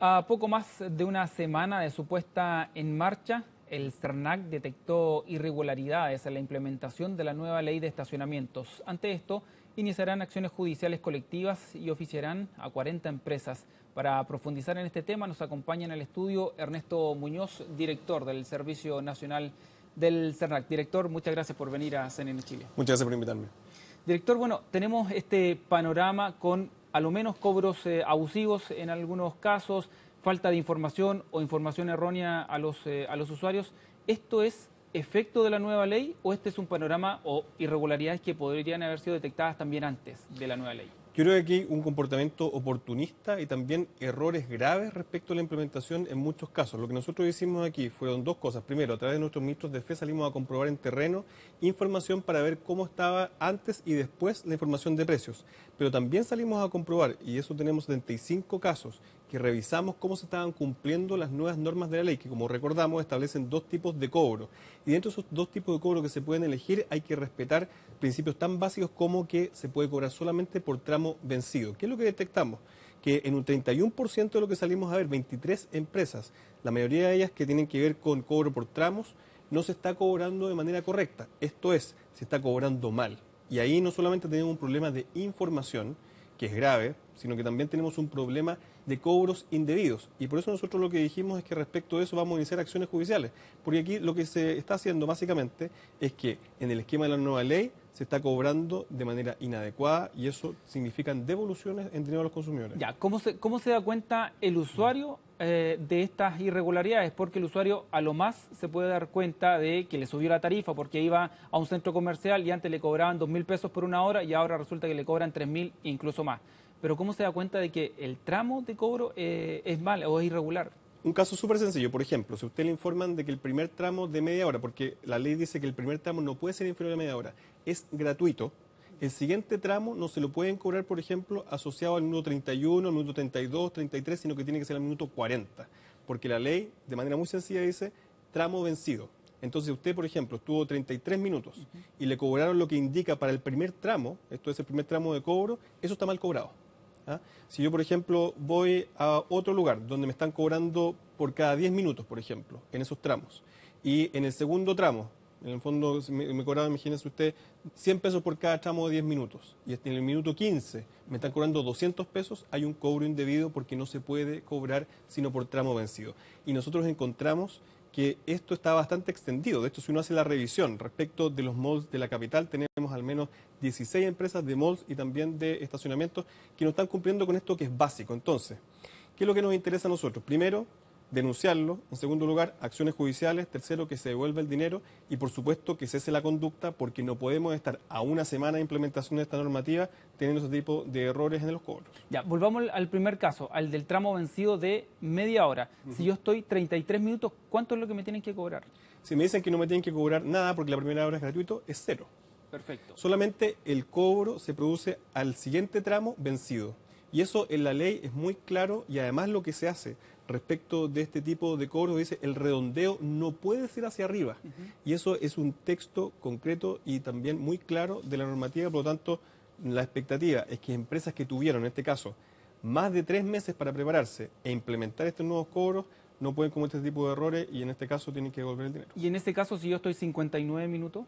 A poco más de una semana de su puesta en marcha, el CERNAC detectó irregularidades en la implementación de la nueva ley de estacionamientos. Ante esto, iniciarán acciones judiciales colectivas y oficiarán a 40 empresas. Para profundizar en este tema, nos acompaña en el estudio Ernesto Muñoz, director del Servicio Nacional del CERNAC. Director, muchas gracias por venir a CNN Chile. Muchas gracias por invitarme. Director, bueno, tenemos este panorama con a lo menos cobros abusivos en algunos casos, falta de información o información errónea a los usuarios. ¿Esto es efecto de la nueva ley o este es un panorama o irregularidades que podrían haber sido detectadas también antes de la nueva ley? Yo creo que aquí un comportamiento oportunista y también errores graves respecto a la implementación en muchos casos. Lo que nosotros hicimos aquí fueron dos cosas. Primero, a través de nuestros ministros de fe salimos a comprobar en terreno información para ver cómo estaba antes y después la información de precios. Pero también salimos a comprobar, y eso tenemos 75 casos, que revisamos cómo se estaban cumpliendo las nuevas normas de la ley, que como recordamos establecen dos tipos de cobro. Y dentro de esos dos tipos de cobro que se pueden elegir hay que respetar principios tan básicos como que se puede cobrar solamente por tramo vencido. ¿Qué es lo que detectamos? Que en un 31% de lo que salimos a ver, 23 empresas, la mayoría de ellas que tienen que ver con cobro por tramos, no se está cobrando de manera correcta. Esto es, se está cobrando mal. Y ahí no solamente tenemos un problema de información, que es grave, sino que también tenemos un problema de cobros indebidos. Y por eso nosotros lo que dijimos es que respecto de eso vamos a iniciar acciones judiciales. Porque aquí lo que se está haciendo básicamente es que en el esquema de la nueva ley se está cobrando de manera inadecuada y eso significan devoluciones en dinero a los consumidores. Ya, ¿cómo se da cuenta el usuario de estas irregularidades? Porque el usuario a lo más se puede dar cuenta de que le subió la tarifa porque iba a un centro comercial y antes le cobraban 2.000 pesos por una hora y ahora resulta que le cobran 3.000 e incluso más. Pero ¿cómo se da cuenta de que el tramo de cobro es mal o es irregular? Un caso súper sencillo, por ejemplo, si a usted le informan de que el primer tramo de media hora, porque la ley dice que el primer tramo no puede ser inferior a media hora, es gratuito, el siguiente tramo no se lo pueden cobrar, por ejemplo, asociado al minuto 31, al minuto 32, 33, sino que tiene que ser al minuto 40, porque la ley, de manera muy sencilla, dice tramo vencido. Entonces usted, por ejemplo, estuvo 33 minutos y le cobraron lo que indica para el primer tramo, esto es el primer tramo de cobro, eso está mal cobrado. ¿Ah? Si yo, por ejemplo, voy a otro lugar donde me están cobrando por cada 10 minutos, por ejemplo, en esos tramos, y en el segundo tramo, en el fondo me cobraban, imagínense usted, 100 pesos por cada tramo de 10 minutos, y en el minuto 15 me están cobrando 200 pesos, hay un cobro indebido porque no se puede cobrar sino por tramo vencido. Y nosotros encontramos que esto está bastante extendido. De hecho, si uno hace la revisión respecto de los malls de la capital, tenemos al menos 16 empresas de malls y también de estacionamientos que no están cumpliendo con esto que es básico. Entonces, ¿qué es lo que nos interesa a nosotros? Primero, denunciarlo. En segundo lugar, acciones judiciales. Tercero, que se devuelva el dinero. Y por supuesto, que cese la conducta porque no podemos estar a una semana de implementación de esta normativa teniendo ese tipo de errores en los cobros. Ya, volvamos al primer caso, al del tramo vencido de media hora. Si yo estoy 33 minutos, ¿cuánto es lo que me tienen que cobrar? Si me dicen que no me tienen que cobrar nada porque la primera hora es gratuito, es cero. Perfecto. Solamente el cobro se produce al siguiente tramo vencido. Y eso en la ley es muy claro y además lo que se hace respecto de este tipo de cobros dice el redondeo no puede ser hacia arriba. Y eso es un texto concreto y también muy claro de la normativa, por lo tanto la expectativa es que empresas que tuvieron, en este caso, más de 3 meses para prepararse e implementar estos nuevos cobros no pueden cometer este tipo de errores y en este caso tienen que devolver el dinero. Y en este caso, si yo estoy 59 minutos...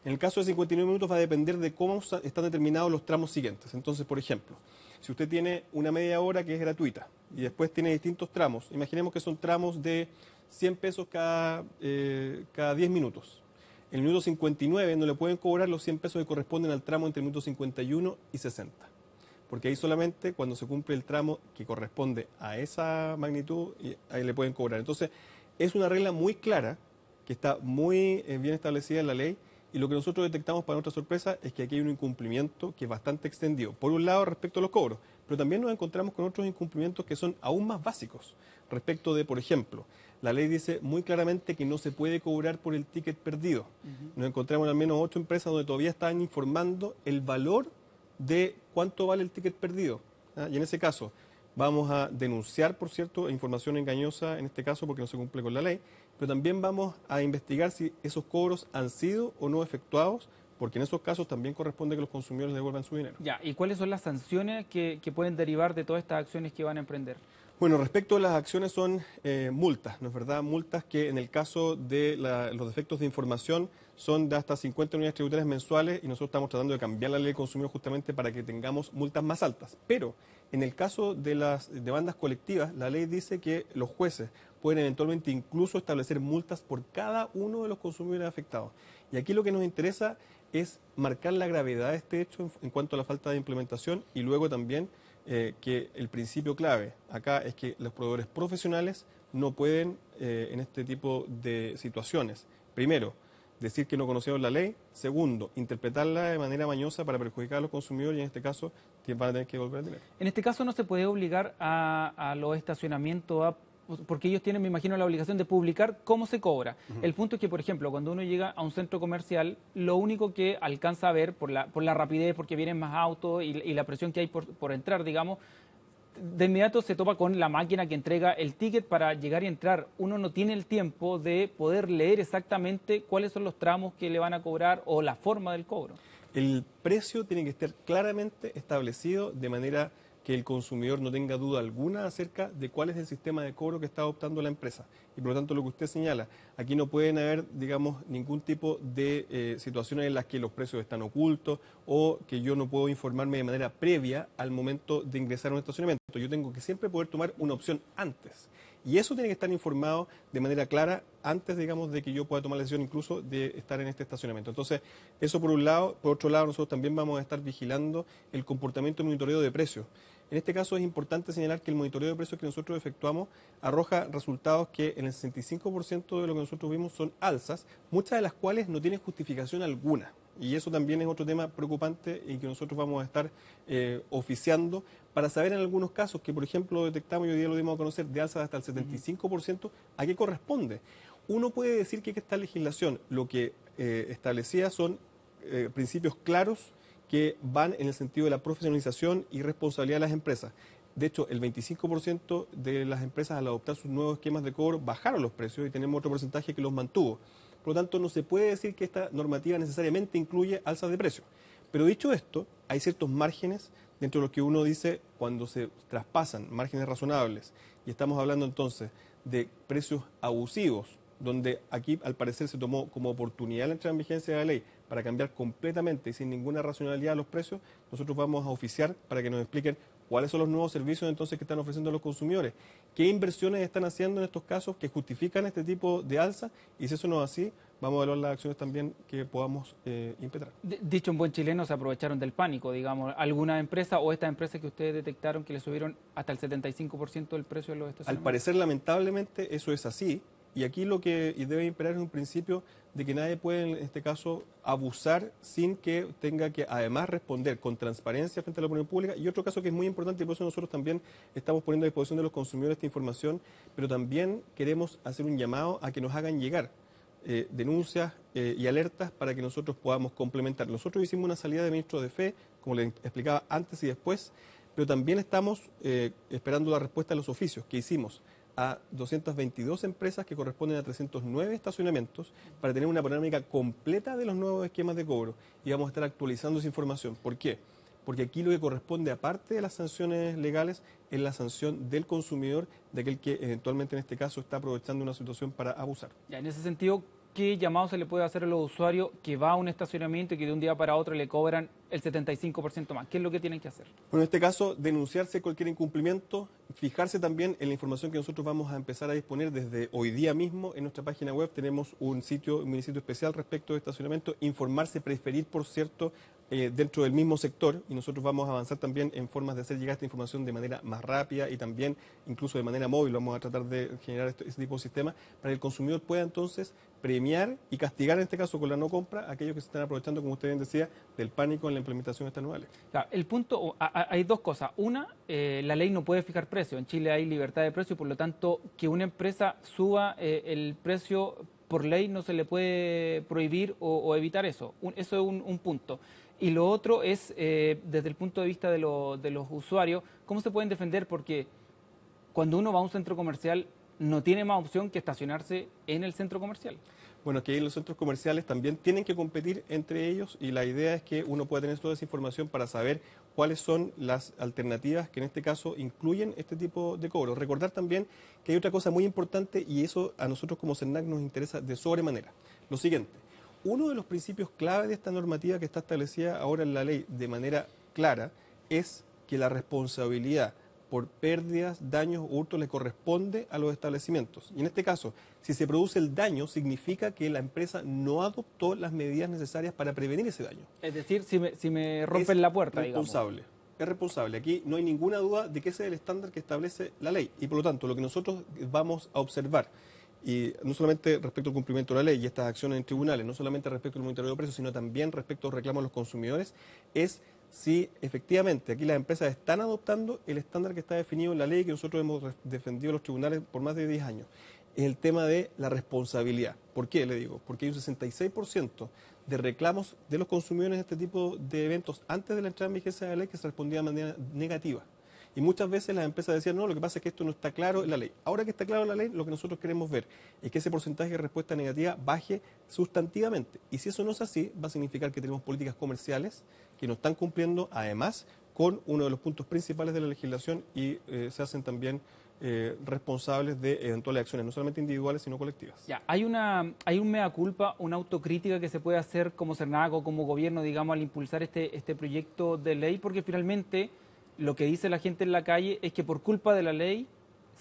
En el caso de 59 minutos va a depender de cómo están determinados los tramos siguientes. Entonces, por ejemplo, si usted tiene una media hora que es gratuita y después tiene distintos tramos, imaginemos que son tramos de 100 pesos cada 10 minutos. En el minuto 59 no le pueden cobrar los 100 pesos que corresponden al tramo entre el minuto 51 y 60. Porque ahí solamente cuando se cumple el tramo que corresponde a esa magnitud, ahí le pueden cobrar. Entonces, es una regla muy clara que está muy bien establecida en la ley. Y lo que nosotros detectamos para nuestra sorpresa es que aquí hay un incumplimiento que es bastante extendido. Por un lado, respecto a los cobros, pero también nos encontramos con otros incumplimientos que son aún más básicos. Respecto de, por ejemplo, la ley dice muy claramente que no se puede cobrar por el ticket perdido. Nos encontramos al menos 8 empresas donde todavía están informando el valor de cuánto vale el ticket perdido. ¿Ah? Y en ese caso, vamos a denunciar, por cierto, información engañosa en este caso porque no se cumple con la ley, pero también vamos a investigar si esos cobros han sido o no efectuados porque en esos casos también corresponde que los consumidores devuelvan su dinero. Ya, ¿y cuáles son las sanciones que pueden derivar de todas estas acciones que van a emprender? Bueno, respecto a las acciones son multas, ¿no es verdad? Multas que en el caso de los defectos de información son de hasta 50 unidades tributarias mensuales y nosotros estamos tratando de cambiar la ley de consumidor justamente para que tengamos multas más altas. Pero en el caso de las demandas colectivas, la ley dice que los jueces pueden eventualmente incluso establecer multas por cada uno de los consumidores afectados. Y aquí lo que nos interesa es marcar la gravedad de este hecho en cuanto a la falta de implementación y luego también que el principio clave acá es que los proveedores profesionales no pueden, en este tipo de situaciones, primero, decir que no conocieron la ley, segundo, interpretarla de manera mañosa para perjudicar a los consumidores y en este caso van a tener que devolver el dinero. En este caso no se puede obligar a los estacionamientos porque ellos tienen, me imagino, la obligación de publicar cómo se cobra. El punto es que, por ejemplo, cuando uno llega a un centro comercial, lo único que alcanza a ver por la rapidez, porque vienen más autos y la presión que hay por entrar, digamos, de inmediato se topa con la máquina que entrega el ticket para llegar y entrar. Uno no tiene el tiempo de poder leer exactamente cuáles son los tramos que le van a cobrar o la forma del cobro. El precio tiene que estar claramente establecido de manera que el consumidor no tenga duda alguna acerca de cuál es el sistema de cobro que está adoptando la empresa. Y por lo tanto, lo que usted señala, aquí no pueden haber, digamos, ningún tipo de situaciones en las que los precios están ocultos o que yo no puedo informarme de manera previa al momento de ingresar a un estacionamiento. Yo tengo que siempre poder tomar una opción antes. Y eso tiene que estar informado de manera clara antes, digamos, de que yo pueda tomar la decisión incluso de estar en este estacionamiento. Entonces, eso por un lado. Por otro lado, nosotros también vamos a estar vigilando el comportamiento de monitoreo de precios. En este caso es importante señalar que el monitoreo de precios que nosotros efectuamos arroja resultados que en el 65% de lo que nosotros vimos son alzas, muchas de las cuales no tienen justificación alguna. Y eso también es otro tema preocupante y que nosotros vamos a estar oficiando para saber en algunos casos que, por ejemplo, detectamos y hoy día lo dimos a conocer de alzas hasta el 75%, ¿a qué corresponde? Uno puede decir que esta legislación lo que establecía son principios claros que van en el sentido de la profesionalización y responsabilidad de las empresas. De hecho, el 25% de las empresas al adoptar sus nuevos esquemas de cobro bajaron los precios y tenemos otro porcentaje que los mantuvo. Por lo tanto, no se puede decir que esta normativa necesariamente incluye alzas de precios. Pero dicho esto, hay ciertos márgenes dentro de lo que uno dice cuando se traspasan márgenes razonables. Y estamos hablando entonces de precios abusivos, donde aquí al parecer se tomó como oportunidad la entrada en vigencia de la ley para cambiar completamente y sin ninguna racionalidad los precios. Nosotros vamos a oficiar para que nos expliquen cuáles son los nuevos servicios entonces que están ofreciendo a los consumidores, qué inversiones están haciendo en estos casos que justifican este tipo de alza y si eso no es así, vamos a evaluar las acciones también que podamos impetrar. Dicho en buen chileno, se aprovecharon del pánico, digamos. ¿Alguna empresa o estas empresas que ustedes detectaron que le subieron hasta el 75% del precio de los estacionamientos? Al parecer, lamentablemente, eso es así. Y aquí lo que debe imperar es un principio de que nadie puede, en este caso, abusar sin que tenga que, además, responder con transparencia frente a la opinión pública. Y otro caso que es muy importante, y por eso nosotros también estamos poniendo a disposición de los consumidores esta información, pero también queremos hacer un llamado a que nos hagan llegar denuncias y alertas para que nosotros podamos complementar. Nosotros hicimos una salida de ministro de Fe, como les explicaba antes y después, pero también estamos esperando la respuesta de los oficios que hicimos a 222 empresas que corresponden a 309 estacionamientos para tener una panorámica completa de los nuevos esquemas de cobro y vamos a estar actualizando esa información. ¿Por qué? Porque aquí lo que corresponde, aparte de las sanciones legales, es la sanción del consumidor, de aquel que eventualmente en este caso está aprovechando una situación para abusar. Ya, en ese sentido, ¿qué llamado se le puede hacer a los usuarios que va a un estacionamiento y que de un día para otro le cobran el 75% más? ¿Qué es lo que tienen que hacer? Bueno, en este caso, denunciarse cualquier incumplimiento, fijarse también en la información que nosotros vamos a empezar a disponer desde hoy día mismo en nuestra página web. Tenemos un sitio especial respecto de estacionamiento, informarse, preferir, por cierto, dentro del mismo sector y nosotros vamos a avanzar también en formas de hacer llegar esta información de manera más rápida y también incluso de manera móvil. Vamos a tratar de generar ese tipo de sistema para que el consumidor pueda entonces premiar y castigar en este caso con la no compra a aquellos que se están aprovechando, como usted bien decía, del pánico en la implementación de esta nueva ley. Claro, el punto, hay dos cosas. Una, la ley no puede fijar precio. En Chile hay libertad de precio, por lo tanto, que una empresa suba el precio por ley no se le puede prohibir o evitar eso. Eso es un punto. Y lo otro es, desde el punto de vista de los usuarios, ¿cómo se pueden defender? Porque cuando uno va a un centro comercial no tiene más opción que estacionarse en el centro comercial. Bueno, que ahí los centros comerciales también tienen que competir entre ellos y la idea es que uno pueda tener toda esa información para saber cuáles son las alternativas que en este caso incluyen este tipo de cobros. Recordar también que hay otra cosa muy importante y eso a nosotros como CERNAC nos interesa de sobremanera. Lo siguiente, uno de los principios clave de esta normativa que está establecida ahora en la ley de manera clara es que la responsabilidad por pérdidas, daños o hurtos le corresponde a los establecimientos. Y en este caso, si se produce el daño, significa que la empresa no adoptó las medidas necesarias para prevenir ese daño. Es decir, si me rompen la puerta, responsable. digamos. Es responsable. Aquí no hay ninguna duda de que ese es el estándar que establece la ley. Y por lo tanto, lo que nosotros vamos a observar, y no solamente respecto al cumplimiento de la ley y estas acciones en tribunales, no solamente respecto al monitoreo de precios, sino también respecto a los reclamos de los consumidores, es si efectivamente aquí las empresas están adoptando el estándar que está definido en la ley que nosotros hemos defendido en los tribunales por más de 10 años. Es el tema de la responsabilidad. ¿Por qué le digo? Porque hay un 66% de reclamos de los consumidores en este tipo de eventos antes de la entrada en vigencia de la ley que se respondía de manera negativa. Y muchas veces las empresas decían, no, lo que pasa es que esto no está claro en la ley. Ahora que está claro en la ley, lo que nosotros queremos ver es que ese porcentaje de respuesta negativa baje sustantivamente. Y si eso no es así, va a significar que tenemos políticas comerciales que no están cumpliendo, además, con uno de los puntos principales de la legislación y se hacen también responsables de eventuales acciones, no solamente individuales, sino colectivas. Ya, hay un mea culpa, una autocrítica que se puede hacer como CERNAC o como gobierno, digamos, al impulsar este proyecto de ley, porque finalmente lo que dice la gente en la calle es que por culpa de la ley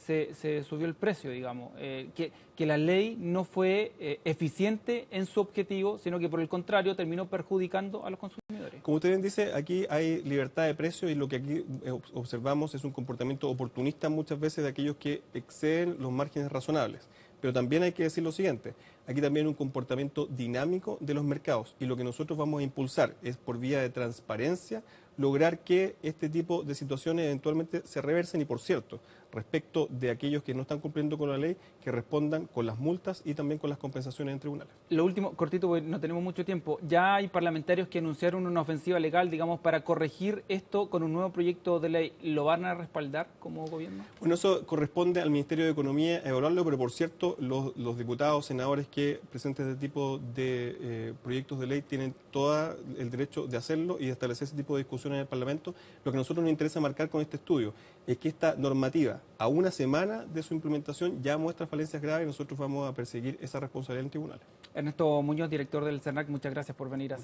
se subió el precio, digamos, que la ley no fue eficiente en su objetivo, sino que por el contrario terminó perjudicando a los consumidores. Como usted bien dice, aquí hay libertad de precio y lo que aquí observamos es un comportamiento oportunista muchas veces de aquellos que exceden los márgenes razonables. Pero también hay que decir lo siguiente, aquí también hay un comportamiento dinámico de los mercados y lo que nosotros vamos a impulsar es por vía de transparencia lograr que este tipo de situaciones eventualmente se reversen y, por cierto, respecto de aquellos que no están cumpliendo con la ley, que respondan con las multas y también con las compensaciones en tribunales. Lo último, cortito, porque no tenemos mucho tiempo. Ya hay parlamentarios que anunciaron una ofensiva legal, digamos, para corregir esto con un nuevo proyecto de ley. ¿Lo van a respaldar como gobierno? Bueno, eso corresponde al Ministerio de Economía evaluarlo, pero por cierto, los diputados, senadores que presenten este tipo de proyectos de ley tienen todo el derecho de hacerlo y de establecer ese tipo de discusiones en el Parlamento. Lo que a nosotros nos interesa marcar con este estudio es que esta normativa, a una semana de su implementación, ya muestra falencias graves y nosotros vamos a perseguir esa responsabilidad en tribunales. Ernesto Muñoz, director del CERNAC, muchas gracias por venir a